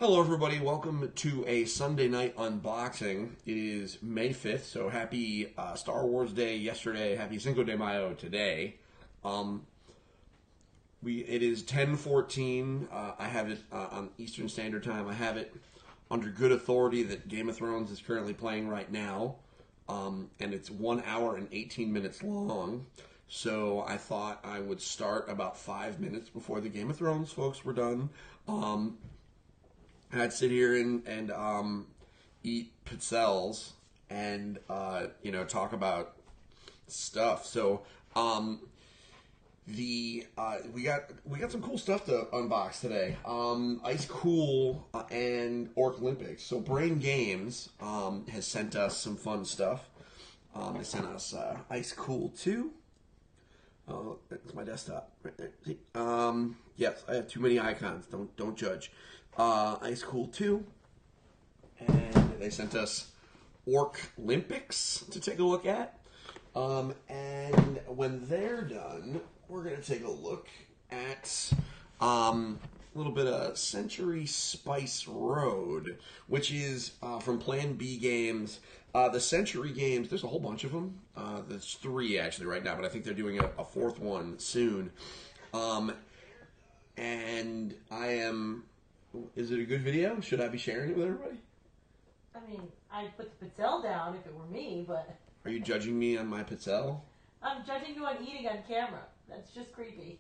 Hello, everybody. Welcome to a Sunday night unboxing. It is May 5th, so happy Star Wars Day yesterday. Happy Cinco de Mayo today. It is 10:14. I have it on Eastern Standard Time. I have it under good authority that Game of Thrones is currently playing right now, and it's 1 hour and 18 minutes long. So I thought I would start about 5 minutes before the Game of Thrones folks were done. And I'd sit here and eat pizzelles and talk about stuff. So we got some cool stuff to unbox today. Ice Cool and Orc Olympics. So Brain Games has sent us some fun stuff. They sent us Ice Cool 2. Oh, that's my desktop right there. See? Yes, I have too many icons. Don't judge. Ice Cool 2. And they sent us Orc Olympics to take a look at. And when they're done, we're going to take a look at a little bit of Century Spice Road, which is from Plan B Games. The Century games, there's a whole bunch of them. There's 3 actually right now, but I think they're doing a 4th one soon. And I am... Is it a good video? Should I be sharing it with everybody? I mean, I'd put the pizzelle down if it were me, but... Are you judging me on my pizzelle? I'm judging you on eating on camera. That's just creepy.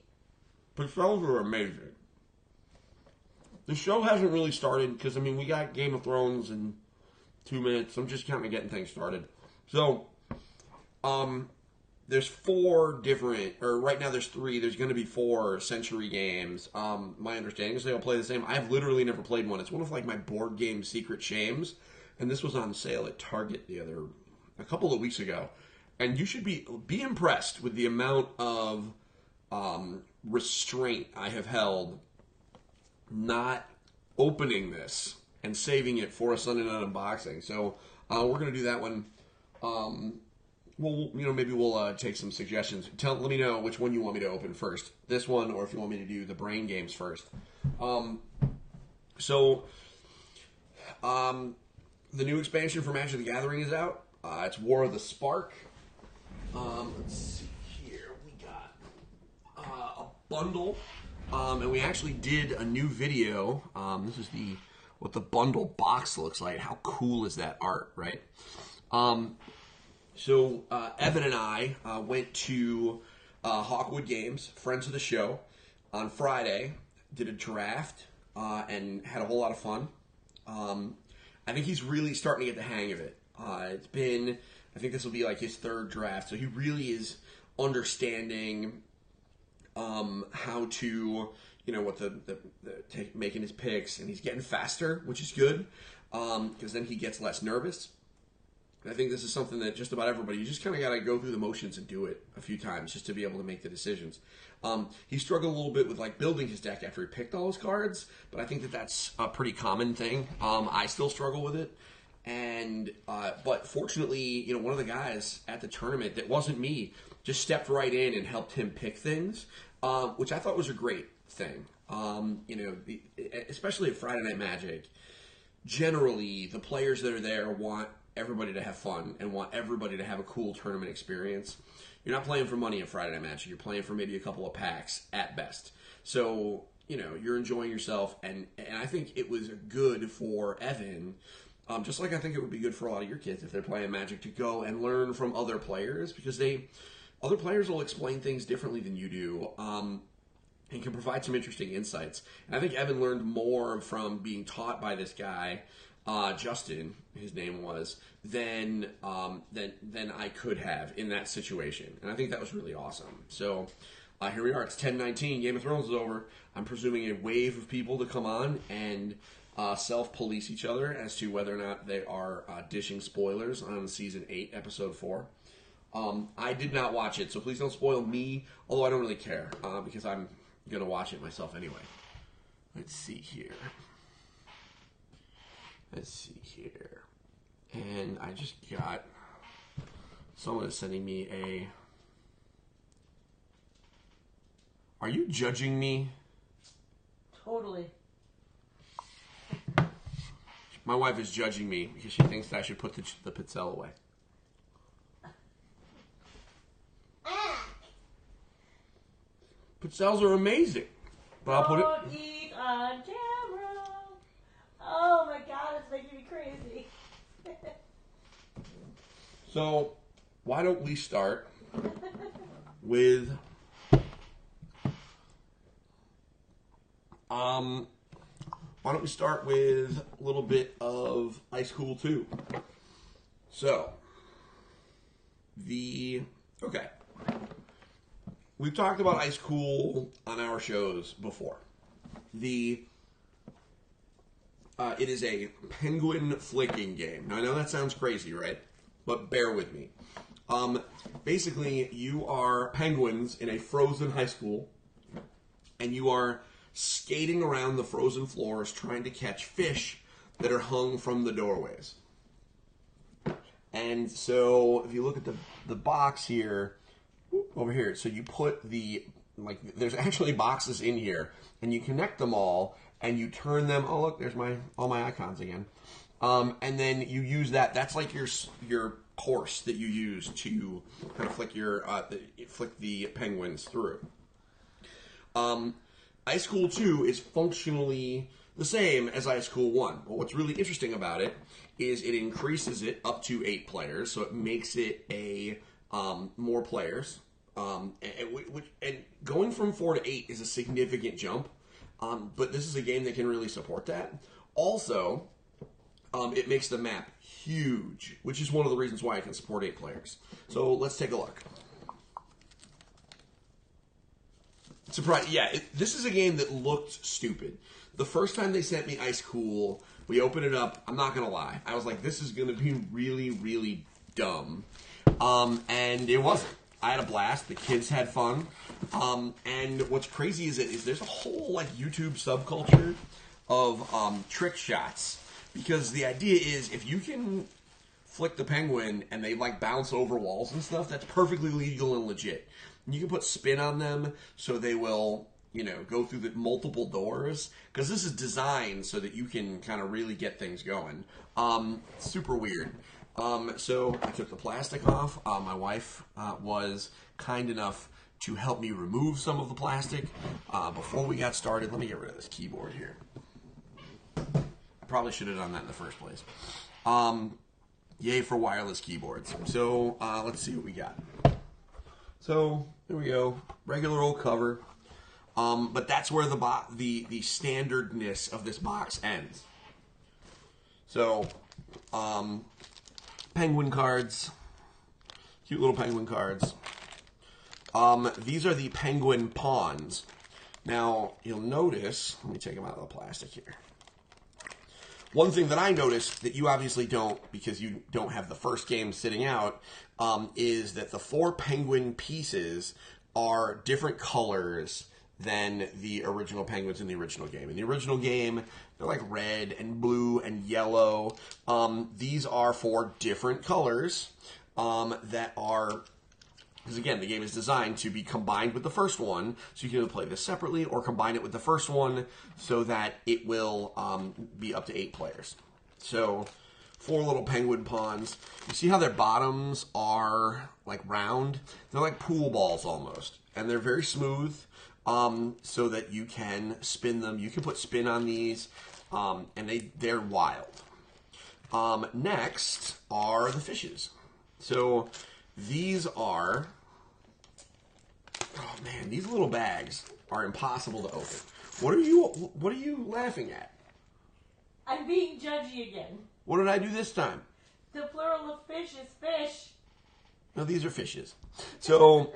Pizzelles are amazing. The show hasn't really started because, I mean, we got Game of Thrones in 2 minutes. I'm just kind of getting things started. So, there's 4 different, or right now there's 3. There's going to be 4 Century games. My understanding is they all play the same. I've literally never played one. It's one of like my board game secret shames, and this was on sale at Target a couple of weeks ago. And you should be impressed with the amount of restraint I have held not opening this and saving it for a Sunday night unboxing. So we're going to do that one. Well, maybe we'll take some suggestions. Let me know which one you want me to open first. This one, or if you want me to do the Brain Games first. The new expansion for Magic the Gathering is out. It's War of the Spark. Let's see here. We got a bundle. And we actually did a new video. This is what the bundle box looks like. How cool is that art, right? So Evan and I went to Hawkwood Games, friends of the show, on Friday. Did a draft and had a whole lot of fun. I think he's really starting to get the hang of it. I think this will be like his 3rd draft, so he really is understanding how to, making his picks, and he's getting faster, which is good, because then he gets less nervous. And I think this is something that just about everybody, you just kind of got to go through the motions and do it a few times just to be able to make the decisions. He struggled a little bit with like building his deck after he picked all his cards, but I think that's a pretty common thing. I still struggle with it. And but fortunately, one of the guys at the tournament that wasn't me just stepped right in and helped him pick things, which I thought was a great thing. Especially at Friday Night Magic, generally the players that are there want everybody to have fun and want everybody to have a cool tournament experience. You're not playing for money at Friday Night Magic. You're playing for maybe a couple of packs at best. So you're enjoying yourself, and I think it was good for Evan. Just like I think it would be good for a lot of your kids if they're playing Magic to go and learn from other players, because other players will explain things differently than you do, and can provide some interesting insights. And I think Evan learned more from being taught by this guy, Justin, his name was, than I could have in that situation. And I think that was really awesome. So here we are. It's 10:19. Game of Thrones is over. I'm presuming a wave of people to come on and self-police each other as to whether or not they are dishing spoilers on Season 8, Episode 4. I did not watch it, so please don't spoil me, although I don't really care, because I'm going to watch it myself anyway. Let's see here. And I just got... Someone is sending me a... Are you judging me? Totally. My wife is judging me because she thinks that I should put the Pizzelle away. Pizzelles are amazing. But I'll put it... Don't eat on camera. Oh my god, it's making me crazy. So, why don't we start with... Why don't we start with a little bit of Ice Cool 2? So, okay. We've talked about Ice Cool on our shows before. It is a penguin flicking game. Now, I know that sounds crazy, right? But bear with me. Basically, you are penguins in a frozen high school, and you are skating around the frozen floors trying to catch fish that are hung from the doorways. And so, if you look at the box here, over here, so you put there's actually boxes in here, and you connect them all, and you turn them, oh look, there's all my icons again. And then you use that's like your course that you use to kind of flick the penguins through. Ice Cool 2 is functionally the same as Ice Cool 1. But what's really interesting about it is it increases it up to 8 players, so it makes it more players. And going from 4 to 8 is a significant jump, but this is a game that can really support that. Also, it makes the map huge, which is one of the reasons why it can support 8 players. So let's take a look. Surprise! Yeah, this is a game that looked stupid. The first time they sent me Ice Cool, we opened it up. I'm not gonna lie, I was like, "This is gonna be really, really dumb," and it wasn't. I had a blast. The kids had fun, and what's crazy is there's a whole YouTube subculture of trick shots, because the idea is if you can flick the penguin and they bounce over walls and stuff, that's perfectly legal and legit. You can put spin on them so they will, go through the multiple doors, because this is designed so that you can kind of really get things going. Super weird. So I took the plastic off. My wife was kind enough to help me remove some of the plastic before we got started. Let me get rid of this keyboard here. I probably should have done that in the first place. Yay for wireless keyboards. So let's see what we got. So there we go, regular old cover. But that's where the standardness of this box ends. So, penguin cards, cute little penguin cards. These are the penguin pawns. Now you'll notice. Let me take them out of the plastic here. One thing that I noticed that you obviously don't, because you don't have the first game sitting out, is that the 4 penguin pieces are different colors than the original penguins in the original game. In the original game, they're like red and blue and yellow. These are 4 different colors that are... Because again, the game is designed to be combined with the first one, so you can either play this separately or combine it with the first one so that it will be up to 8 players. So, 4 little penguin pawns. You see how their bottoms are round? They're like pool balls almost. And they're very smooth so that you can spin them. You can put spin on these, and they're wild. Next are the fishes. So... these are, oh man, these little bags are impossible to open. What are you laughing at? I'm being judgy again. What did I do this time? The plural of fish is fish. No, these are fishes. So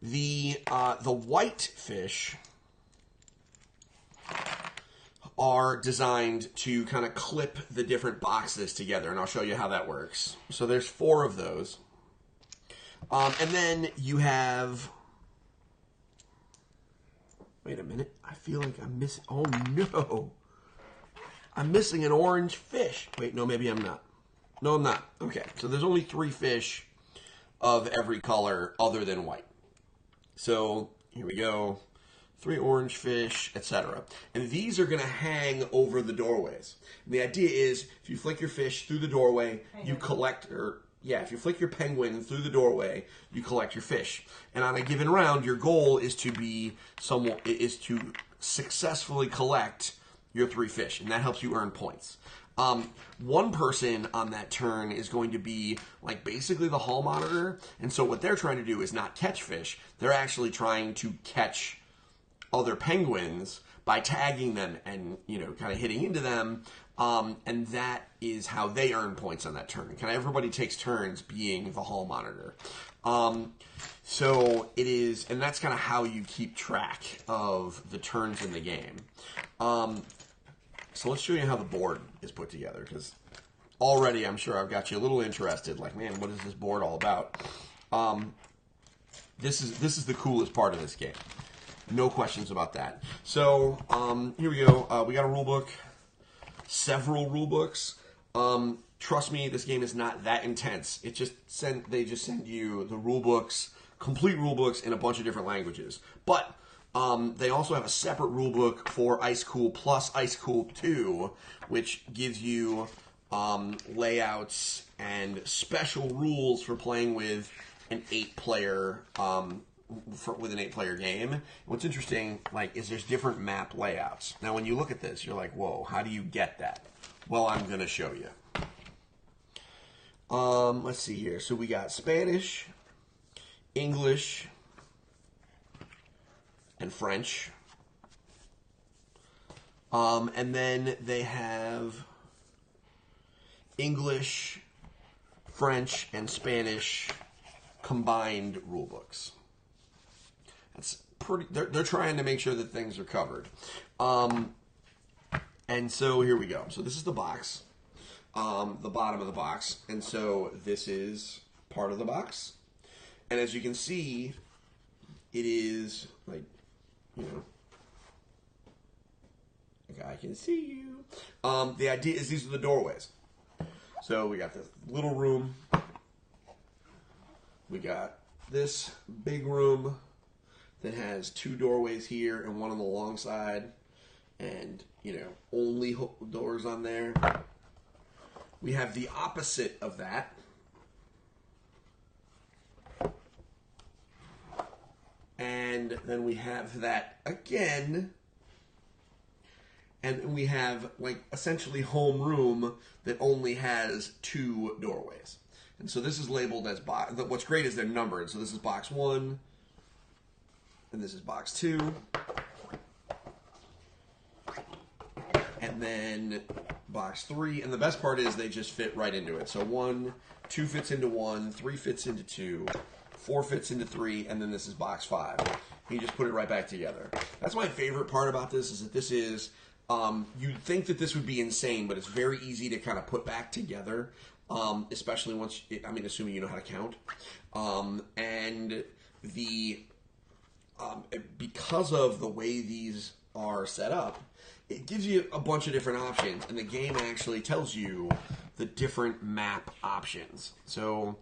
the white fish are designed to kind of clip the different boxes together, and I'll show you how that works. So there's 4 of those. And then you have... Wait a minute. I feel like I'm missing... Oh, no. I'm missing an orange fish. Wait, no, maybe I'm not. No, I'm not. Okay, so there's only 3 fish of every color other than white. So, here we go. 3 orange fish, etc. And these are going to hang over the doorways. And the idea is, if you flick your fish through the doorway, you collect, if you flick your penguin through the doorway, you collect your fish. And on a given round, your goal is to successfully collect your 3 fish, and that helps you earn points. One person on that turn is going to be like basically the hall monitor, and so what they're trying to do is not catch fish. They're actually trying to catch other penguins by tagging them and kind of hitting into them, and that is how they earn points on that turn. Kind of everybody takes turns being the hall monitor. So it is, and that's kind of how you keep track of the turns in the game. So let's show you how the board is put together, because already I'm sure I've got you a little interested. Like, man, what is this board all about? This is the coolest part of this game. No questions about that. So here we go. We got a rule book, several rule books. Trust me, this game is not that intense. They just send you the rule books, complete rule books in a bunch of different languages. But they also have a separate rule book for Ice Cool plus Ice Cool 2, which gives you layouts and special rules for playing with an 8-player game. What's interesting, is there's different map layouts. Now, when you look at this, you're like, "Whoa, how do you get that?" Well, I'm going to show you. Let's see here. So we got Spanish, English, and French. And then they have English, French, and Spanish combined rule books. That's pretty. They're trying to make sure that things are covered. And so here we go. So this is the box, the bottom of the box, and so this is part of the box. And as you can see, it is I can see you. The idea is these are the doorways. So we got this little room. We got this big room that has 2 doorways here and one on the long side, and only doors on there. We have the opposite of that. And then we have that again. And we have essentially home room that only has 2 doorways. And so this is labeled as box. What's great is they're numbered. So this is box 1, and this is box 2, and then box 3. And the best part is they just fit right into it. So 2 fits into 1, 3 fits into 2, 4 fits into 3, and then this is box 5. You just put it right back together. That's my favorite part about this, is that this is, you'd think that this would be insane, but it's very easy to kind of put back together, especially once, assuming you know how to count. And because of the way these are set up, it gives you a bunch of different options, and the game actually tells you the different map options. So,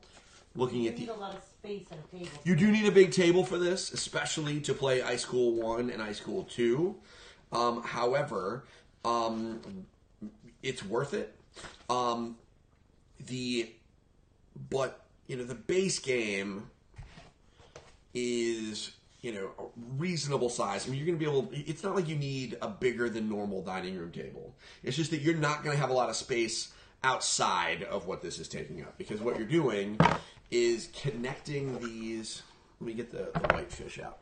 looking at You need a lot of space at a table. You do need a big table for this, especially to play Ice Cool 1 and Ice Cool 2. However, it's worth it. The base game is, a reasonable size. You're going to be able, it's not like you need a bigger than normal dining room table. It's just that you're not going to have a lot of space outside of what this is taking up, because what you're doing is connecting these. Let me get the white fish out.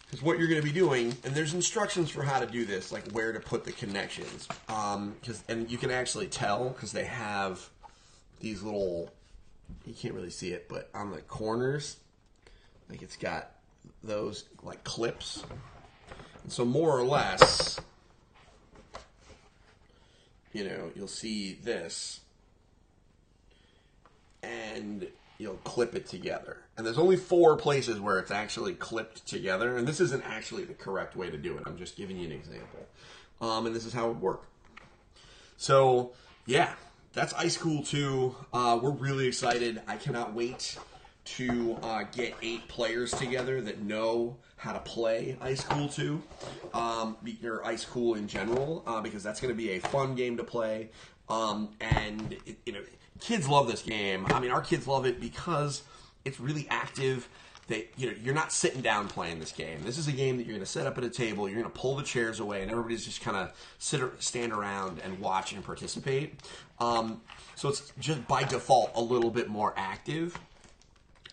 Because what you're going to be doing, and there's instructions for how to do this, like where to put the connections. And you can actually tell because they have these little, you can't really see it, but on the corners, it's got those clips. And so more or less, you'll see this, and you'll clip it together. And there's only 4 places where it's actually clipped together, and this isn't actually the correct way to do it. I'm just giving you an example. And this is how it would work. So, yeah, that's Ice Cool 2. We're really excited. I cannot wait to get 8 players together that know how to play Ice Cool 2, or Ice Cool in general, because that's going to be a fun game to play. And kids love this game. I mean, our kids love it because it's really active. You're not sitting down playing this game. This is a game that you're going to set up at a table. You're going to pull the chairs away, and everybody's just kind of stand around and watch and participate. So it's just by default a little bit more active.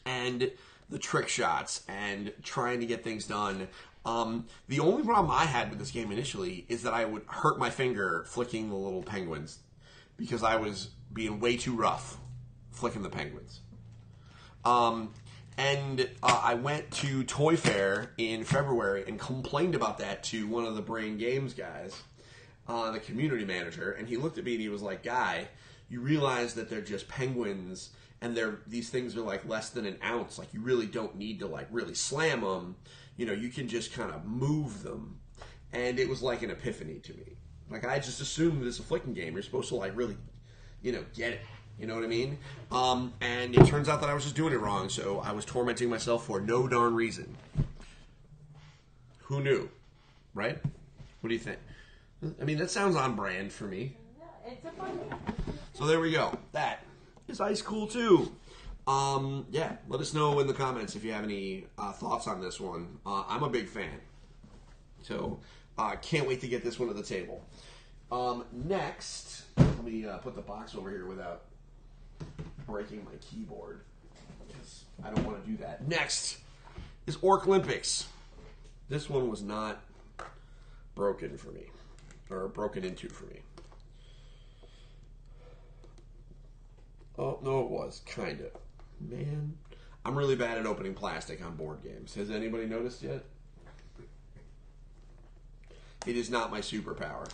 And the trick shots and trying to get things done. The only problem I had with this game initially is that I would hurt my finger flicking the little penguins because I was being way too rough flicking the penguins. And I went to Toy Fair in February and complained about that to one of the Brain Games guys, the community manager, and he looked at me and he was like, "Guy, you realize that they're just penguins and these things are like less than an ounce. Like you really don't need to like really slam them. You can just kind of move them." And it was like an epiphany to me. Like I just assumed that it's a flicking game. You're supposed to like really, get it. You know what I mean? And it turns out that I was just doing it wrong, so I was tormenting myself for no darn reason. Who knew? Right? What do you think? I mean, that sounds on brand for me. Yeah, it's a fun game. So there we go. That is Ice Cool 2. Yeah, let us know in the comments if you have any thoughts on this one. I'm a big fan. So, can't wait to get this one to the table. Next, let me put the box over here without breaking my keyboard, because I don't want to do that. Next is Orc Olympics. This one was not broken for me, or broken into for me. Oh, no, it was. Kind of. Man, I'm really bad at opening plastic on board games. Has anybody noticed yet? It is not my superpower.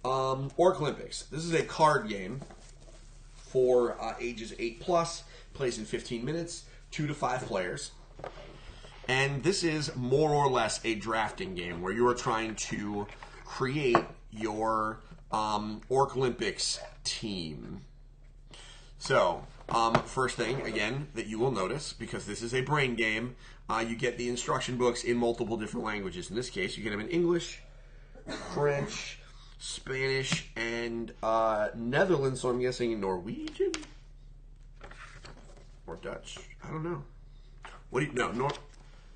Orc Olympics. This is a card game for ages 8+, plays in 15 minutes, 2 to 5 players. And this is more or less a drafting game where you are trying to create your Orc Olympics team. So, first thing, again, that you will notice, because this is a brain game, you get the instruction books in multiple different languages. In this case, you get them in English, French, Spanish, and Netherlands, so I'm guessing Norwegian? Or Dutch? I don't know.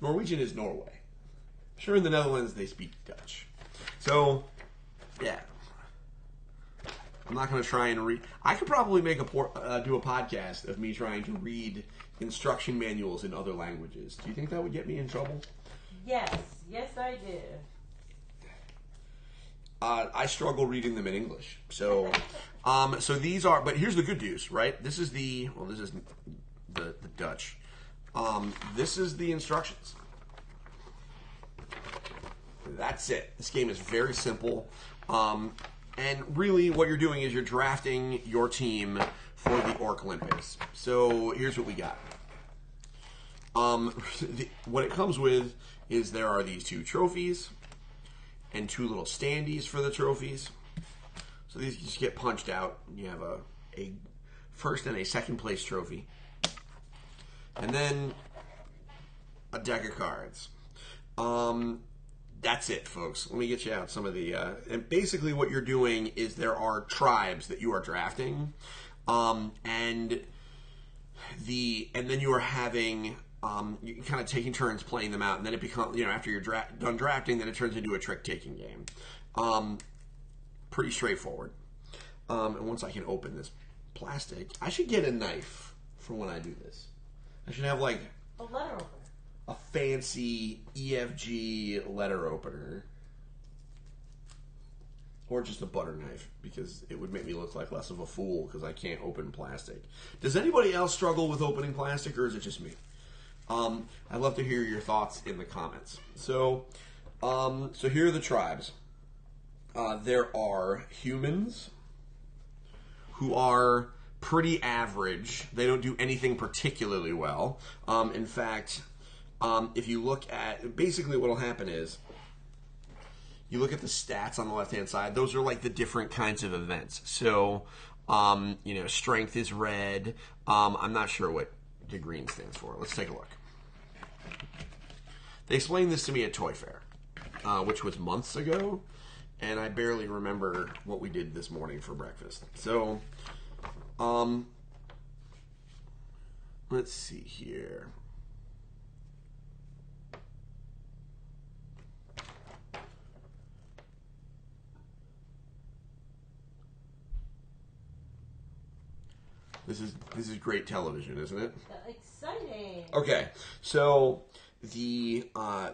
Norwegian is Norway. Sure, in the Netherlands, they speak Dutch. So, yeah. I'm not going to try and read. I could probably do a podcast of me trying to read instruction manuals in other languages. Do you think that would get me in trouble? Yes, I do. I struggle reading them in English. So, so these are. But here's the good news, right? This is the Dutch. This is the instructions. That's it. This game is very simple. And really, what you're doing is you're drafting your team for the Orc Olympics. So here's what we got. What it comes with is there are these 2 trophies and 2 little standees for the trophies. So these just get punched out. You have a first and a second place trophy. And then a deck of cards. That's it, folks. Let me get you out some of the... and basically what you're doing is there are tribes that you are drafting. And then you are having... you kind of taking turns playing them out, and then it becomes, after you're done drafting, then it turns into a trick-taking game. Pretty straightforward. And once I can open this plastic, I should get a knife for when I do this. I should have, like... A letter opener. A fancy EFG letter opener. Or just a butter knife, because it would make me look like less of a fool, because I can't open plastic. Does anybody else struggle with opening plastic, or is it just me? I'd love to hear your thoughts in the comments. So here are the tribes. There are humans who are pretty average. They don't do anything particularly well. In fact, if you look at... Basically what will happen is you look at the stats on the left-hand side. Those are like the different kinds of events. So, strength is red. I'm not sure what the green stands for. Let's take a look. They explained this to me at Toy Fair, which was months ago, and I barely remember what we did this morning for breakfast. So, let's see here. This is great television, isn't it? Exciting. Okay, so the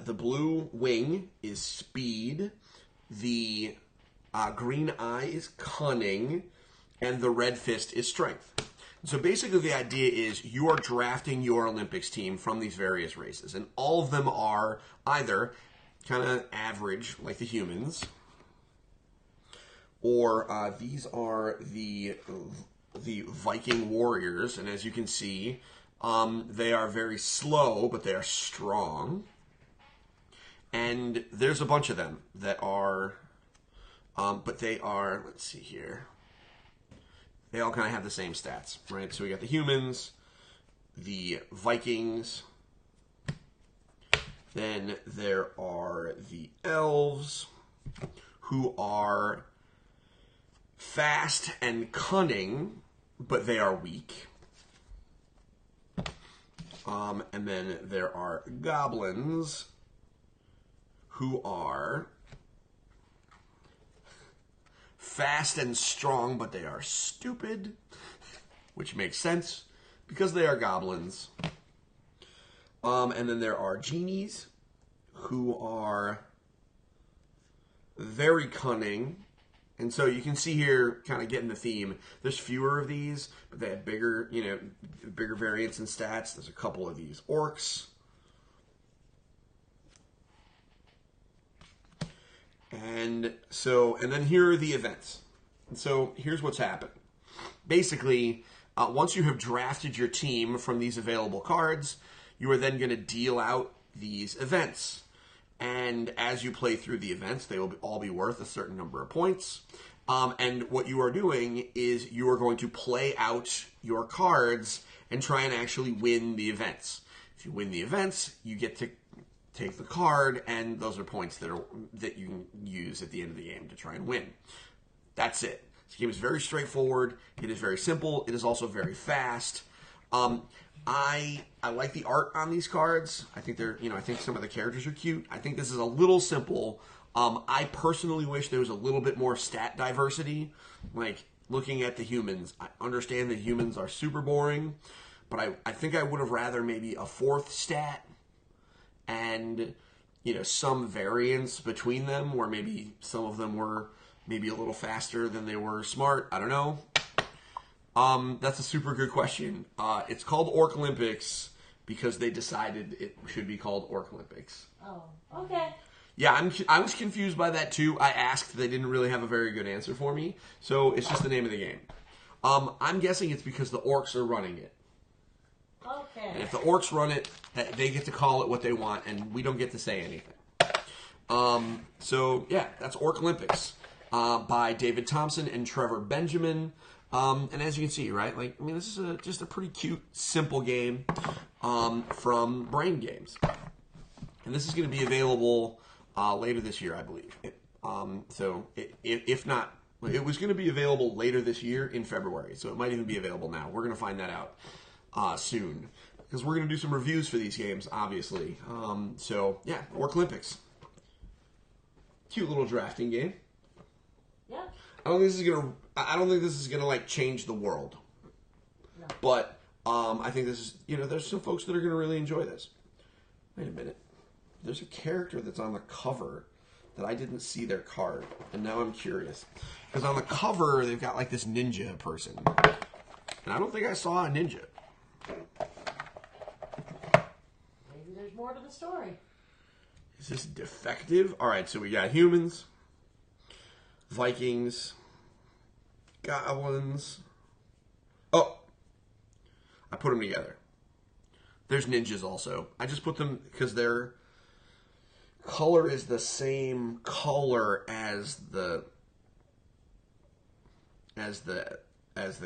blue wing is speed, the green eye is cunning, and the red fist is strength. So basically the idea is you are drafting your Olympics team from these various races, and all of them are either kind of average, like the humans, or these are the Viking warriors, and as you can see, they are very slow, but they are strong. And there's a bunch of them that are, but they are, let's see here, they all kind of have the same stats, right? So we got the humans, the Vikings, then there are the elves, who are fast and cunning, but they are weak. And then there are goblins, who are fast and strong, but they are stupid, which makes sense because they are goblins. And then there are genies, who are very cunning. And so you can see here, kind of getting the theme, there's fewer of these, but they have bigger, bigger variance in stats. There's a couple of these orcs. And then here are the events. And so here's what's happened. Basically, once you have drafted your team from these available cards, you are then going to deal out these events. And as you play through the events, they will all be worth a certain number of points. And what you are doing is you are going to play out your cards and try and actually win the events. If you win the events, you get to take the card, and those are points that you can use at the end of the game to try and win. That's it. This game is very straightforward. It is very simple. It is also very fast. I like the art on these cards. I think I think some of the characters are cute. I think this is a little simple. I personally wish there was a little bit more stat diversity. Like, looking at the humans, I understand that humans are super boring, but I think I would have rather maybe a fourth stat and, some variance between them, where maybe some of them were maybe a little faster than they were smart. I don't know. That's a super good question. It's called Orc Olympics because they decided it should be called Orc Olympics. Oh, okay. Yeah, I was confused by that too. I asked, they didn't really have a very good answer for me, so it's just the name of the game. I'm guessing it's because the orcs are running it. Okay. And if the orcs run it, they get to call it what they want, and we don't get to say anything. So yeah, that's Orc Olympics by David Thompson and Trevor Benjamin. And as you can see, right, this is just a pretty cute, simple game from Brain Games. And this is going to be available later this year, I believe. If not, it was going to be available later this year in February, so it might even be available now. We're going to find that out soon, because we're going to do some reviews for these games, obviously. Yeah, Orc Olympics. Cute little drafting game. Yeah. I don't think this is gonna change the world. No. But I think this is there's some folks that are gonna really enjoy this. Wait a minute. There's a character that's on the cover that I didn't see their card, and now I'm curious. Because on the cover they've got this ninja person. And I don't think I saw a ninja. Maybe there's more to the story. Is this defective? Alright, so we got humans, Vikings, goblins. Oh! I put them together. There's ninjas also. I just put them because their color is the same color as the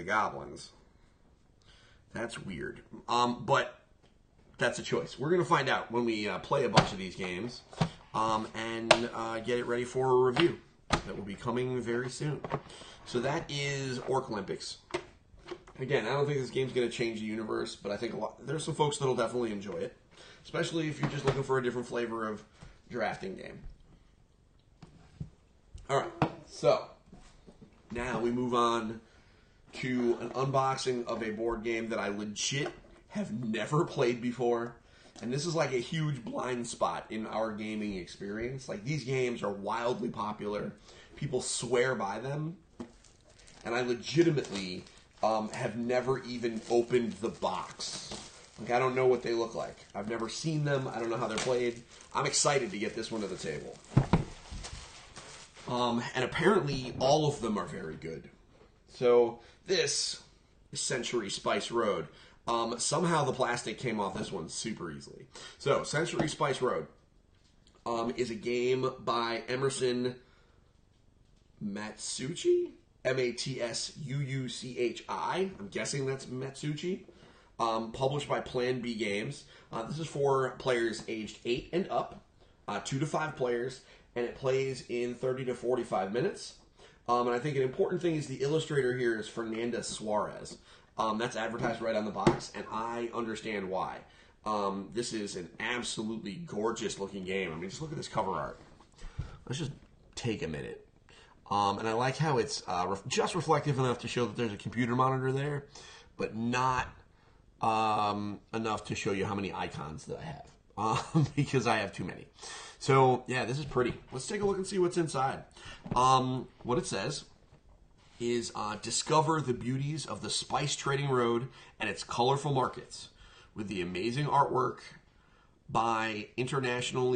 goblins. That's weird. But that's a choice. We're going to find out when we play a bunch of these games and get it ready for a review that will be coming very soon. So that is Orc Olympics. Again, I don't think this game's going to change the universe, but I think there's some folks that'll definitely enjoy it, especially if you're just looking for a different flavor of drafting game. All right, so now we move on to an unboxing of a board game that I legit have never played before. And this is like a huge blind spot in our gaming experience. Like, these games are wildly popular. People swear by them. And I legitimately have never even opened the box. Like, I don't know what they look like. I've never seen them. I don't know how they're played. I'm excited to get this one to the table. And apparently all of them are very good. So this is Century Spice Road. Somehow the plastic came off this one super easily. So Century Spice Road is a game by Emerson Matsuuchi, Matsuuchi. I'm guessing that's Matsuuchi. Published by Plan B Games. This is for players aged 8 and up, 2 to 5 players, and it plays in 30 to 45 minutes. And I think an important thing is the illustrator here is Fernanda Suarez. That's advertised right on the box, and I understand why. This is an absolutely gorgeous looking game. I mean, just look at this cover art. Let's just take a minute. And I like how it's just reflective enough to show that there's a computer monitor there, but not enough to show you how many icons that I have. Because I have too many. So, yeah, this is pretty. Let's take a look and see what's inside. What it says is discover the beauties of the spice trading road and its colorful markets with the amazing artwork by international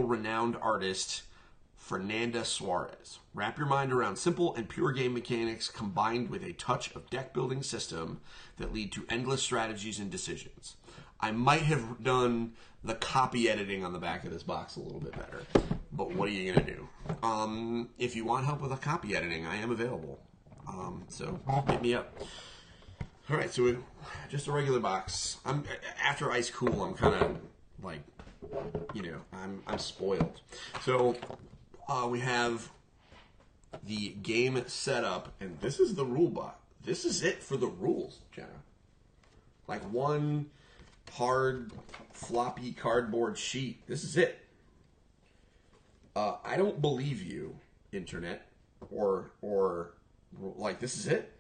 renowned artist Fernanda Suarez. Wrap your mind around simple and pure game mechanics combined with a touch of deck building system that lead to endless strategies and decisions. I might have done the copy editing on the back of this box a little bit better, but what are you going to do? If you want help with the copy editing, I am available. So hit me up. All right, so just a regular box. After Ice Cool, I'm kind of like, I'm spoiled. So we have the game setup, and this is the rule book. This is it for the rules, Jenna. Like one hard, floppy cardboard sheet. This is it. I don't believe you, Internet, or like this is it.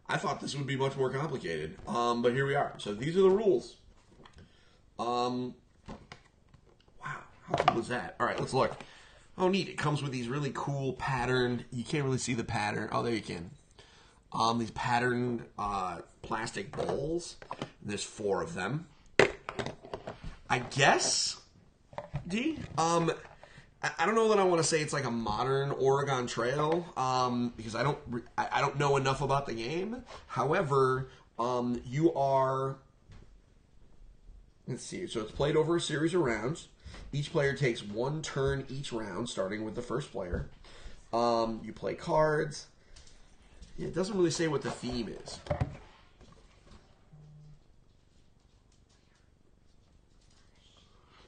I thought this would be much more complicated, but here we are. So these are the rules. Wow, how cool is that? All right, let's look. Oh, neat! It comes with these really cool patterned. You can't really see the pattern. Oh, there you can. These patterned plastic bowls. There's 4 of them. I guess. I don't know that I want to say it's like a modern Oregon Trail because I don't know enough about the game. However, you are. Let's see. So it's played over a series of rounds. Each player takes 1 turn each round, starting with the first player. You play cards. It doesn't really say what the theme is.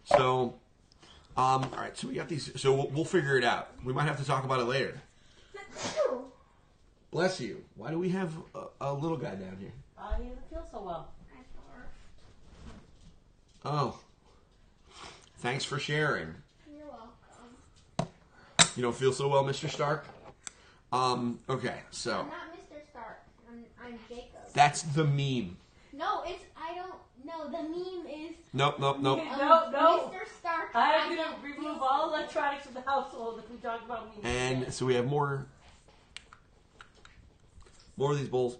So, all right. So we got these. So we'll figure it out. We might have to talk about it later. Bless you. Why do we have a little guy down here? He doesn't feel so well. Oh. Thanks for sharing. You're welcome. You don't feel so well, Mr. Stark? Okay, so. I'm not Mr. Stark. I'm Jacob. That's the meme. No, I don't know. The meme is... Nope. No. Mr. Stark. I'm going to remove all electronics from the household if we talk about me. And so we have more of these bowls.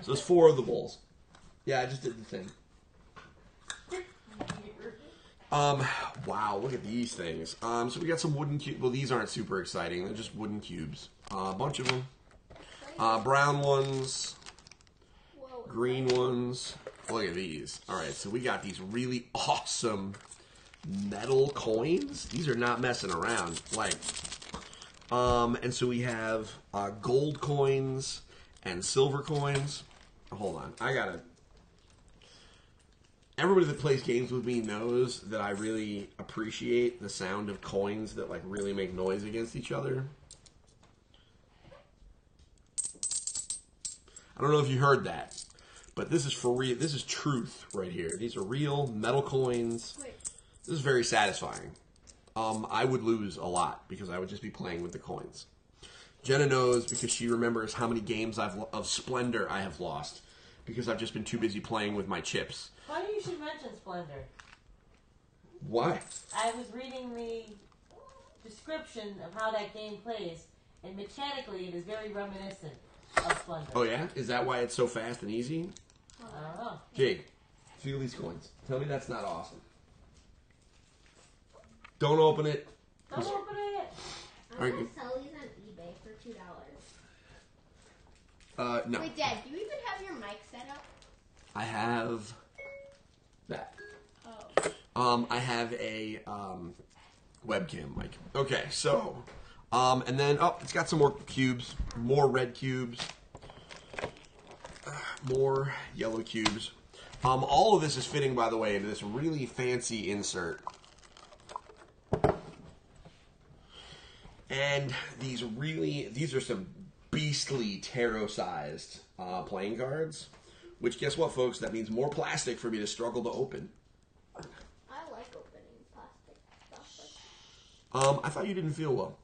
So there's 4 of the bowls. Yeah, I just did the thing. Wow, look at these things. So we got some wooden cubes. Well, these aren't super exciting. They're just wooden cubes. A bunch of them. Brown ones. Whoa. Green ones. Look at these. All right, so we got these really awesome metal coins. These are not messing around. Like, and so we have gold coins and silver coins. hold on. Everybody that plays games with me knows that I really appreciate the sound of coins that like really make noise against each other. I don't know if you heard that, but this is for real. This is truth right here. These are real metal coins. Wait. This is very satisfying. I would lose a lot because I would just be playing with the coins. Jenna knows because she remembers how many games of Splendor I have lost because I've just been too busy playing with my chips. Funny you should mention Splendor. Why? I was reading the description of how that game plays, and mechanically it is very reminiscent of Splendor. Oh yeah? Is that why it's so fast and easy? I don't know. Jake, feel these coins. Tell me that's not awesome. Don't open it. Don't open it! I'm Are gonna you- sell these on eBay for $2. No. Wait, Dad, do you even have your mic set up? I have that. Oh. I have a webcam mic. Okay, so, and then, it's got some more cubes, more red cubes, more yellow cubes. All of this is fitting, by the way, into this really fancy insert. And these are some beastly tarot-sized playing cards. Which, guess what, folks? That means more plastic for me to struggle to open. I like opening plastic stuff. I thought you didn't feel well.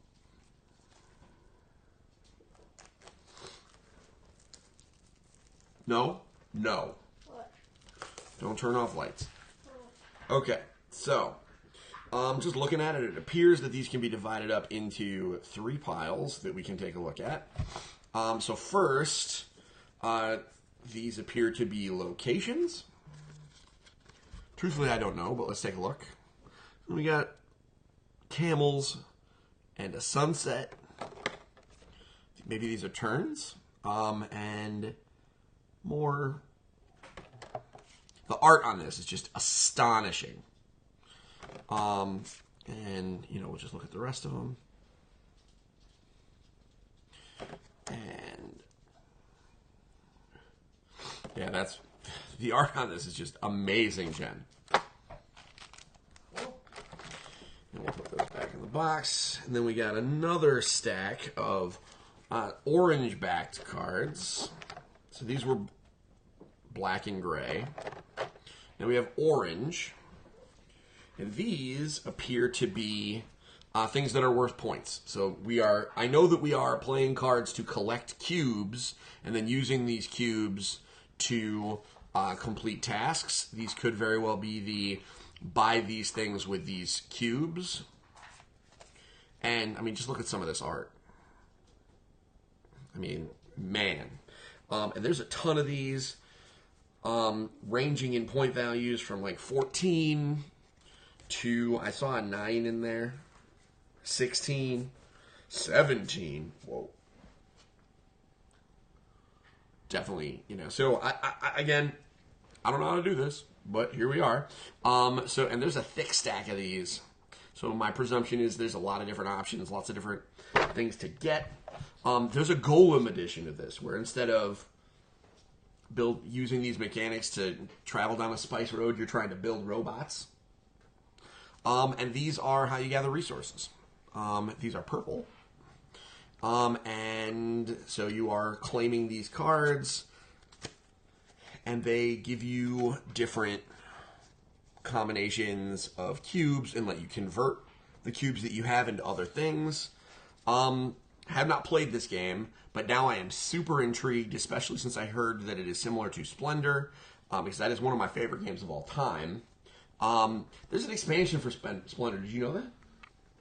No? No. What? Don't turn off lights. Okay, so, just looking at it, it appears that these can be divided up into 3 piles that we can take a look at. So first, these appear to be locations. Truthfully, I don't know, but let's take a look. We got camels and a sunset. Maybe these are turns. And more. The art on this is just astonishing. And, we'll just look at the rest of them. And yeah, the art on this is just amazing, Jen. And we'll put those back in the box. And then we got another stack of orange-backed cards. So these were black and gray. Now we have orange. And these appear to be things that are worth points. So I know that we are playing cards to collect cubes and then using these cubes to complete tasks. These could very well be the buy these things with these cubes. And, just look at some of this art. Man. And there's a ton of these, ranging in point values from like 14 to, I saw a 9 in there, 16, 17. Whoa. Definitely, So, again, I don't know how to do this, but here we are. And there's a thick stack of these. So my presumption is there's a lot of different options, lots of different things to get. There's a Golem edition of this, where instead of using these mechanics to travel down a spice road, you're trying to build robots. And these are how you gather resources. These are purple. And so you are claiming these cards, and they give you different combinations of cubes and let you convert the cubes that you have into other things. Have not played this game, but now I am super intrigued, especially since I heard that it is similar to Splendor, because that is one of my favorite games of all time. There's an expansion for Splendor. Did you know that?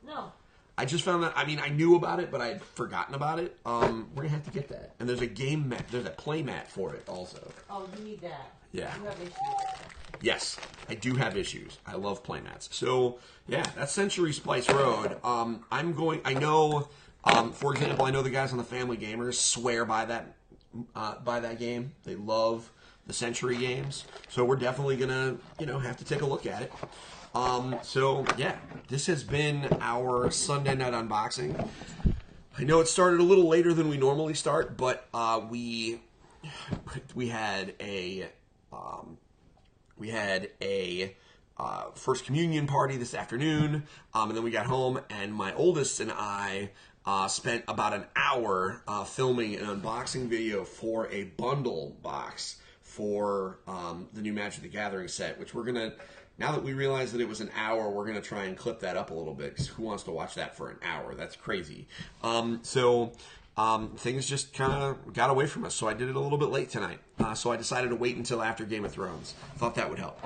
No. I just found that. I knew about it, but I had forgotten about it. We're gonna have to get that. And there's a game mat. There's a play mat for it also. Oh, you need that. Yeah. You have issues. Yes, I do have issues. I love play mats. So yeah, that's Century Spice Road. I know. For example, I know the guys on the Family Gamers swear by that game. They love the Century games. So we're definitely gonna, have to take a look at it. So yeah, this has been our Sunday night unboxing. I know it started a little later than we normally start, but we we had a first communion party this afternoon, and then we got home, and my oldest and I spent about an hour filming an unboxing video for a bundle box for the new Magic the Gathering set, which we're gonna. Now that we realize that it was an hour, we're going to try and clip that up a little bit, because who wants to watch that for an hour? That's crazy. Things just kind of got away from us, so I did it a little bit late tonight. So I decided to wait until after Game of Thrones. Thought that would help.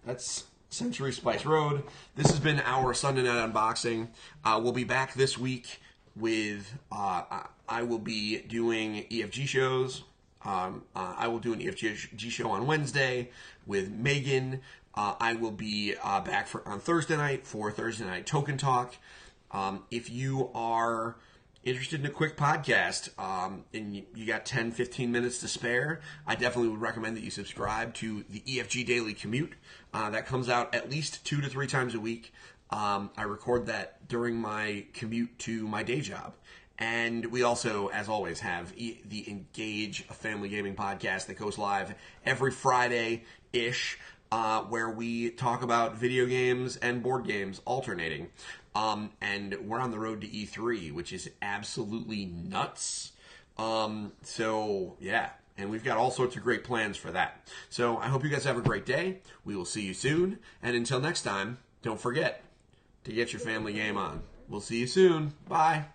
That's Century Spice Road. This has been our Sunday night unboxing. We'll be back this week with, I will be doing EFG shows. I will do an EFG show on Wednesday with Megan. I will be back on Thursday night for Thursday Night Token Talk. If you are interested in a quick podcast and you got 10, 15 minutes to spare, I definitely would recommend that you subscribe to the EFG Daily Commute. That comes out at least 2 to 3 times a week. I record that during my commute to my day job. And we also, as always, have the Engage, a family gaming podcast that goes live every Friday-ish, where we talk about video games and board games alternating. And we're on the road to E3, which is absolutely nuts. And we've got all sorts of great plans for that. So I hope you guys have a great day. We will see you soon. And until next time, don't forget to get your family game on. We'll see you soon. Bye.